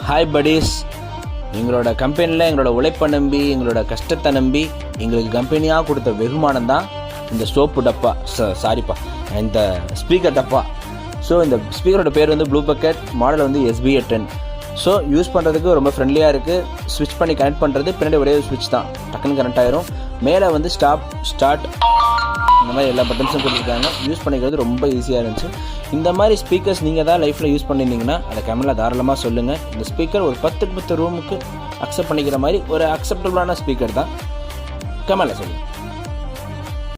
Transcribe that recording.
Hi buddies, எங்களோட கம்பெனியில் எங்களோட உழைப்பை நம்பி எங்களோட கஷ்டத்தை நம்பி எங்களுக்கு கம்பெனியாக கொடுத்த வெகுமானம் தான் இந்த சோப்பு டப்பா, சாரிப்பா இந்த ஸ்பீக்கர் டப்பா. ஸோ இந்த ஸ்பீக்கரோட பேர் வந்து BlauPunkt, மாடல் வந்து SBA10. ஸோ யூஸ் பண்ணுறதுக்கு ரொம்ப ஃப்ரெண்ட்லியாக இருக்குது. ஸ்விட்ச் பண்ணி கனெக்ட் பண்ணுறது பின்னாடி ஒரே ஸ்விட்ச் தான், டக்குன்னு கனெக்ட் ஆயிரும். மேலே வந்து ஸ்டார்ட் இந்த மாதிரி எல்லா பட்டன்ஸும் கொடுத்துருக்காங்க. யூஸ் பண்ணிக்கிறது ரொம்ப ஈஸியாக இருந்துச்சு. இந்த மாதிரி ஸ்பீக்கர்ஸ் நீங்கள் தான் லைஃப்பில் யூஸ் பண்ணியிருந்தீங்கன்னா அதை கமெண்ட்டில் தாராளமாக சொல்லுங்கள். இந்த ஸ்பீக்கர் ஒரு 10 ரூமுக்கு அக்செப்ட் பண்ணிக்கிற மாதிரி ஒரு அக்செப்டபுளான ஸ்பீக்கர் தான், கமெண்ட்டில் சொல்லுங்கள்.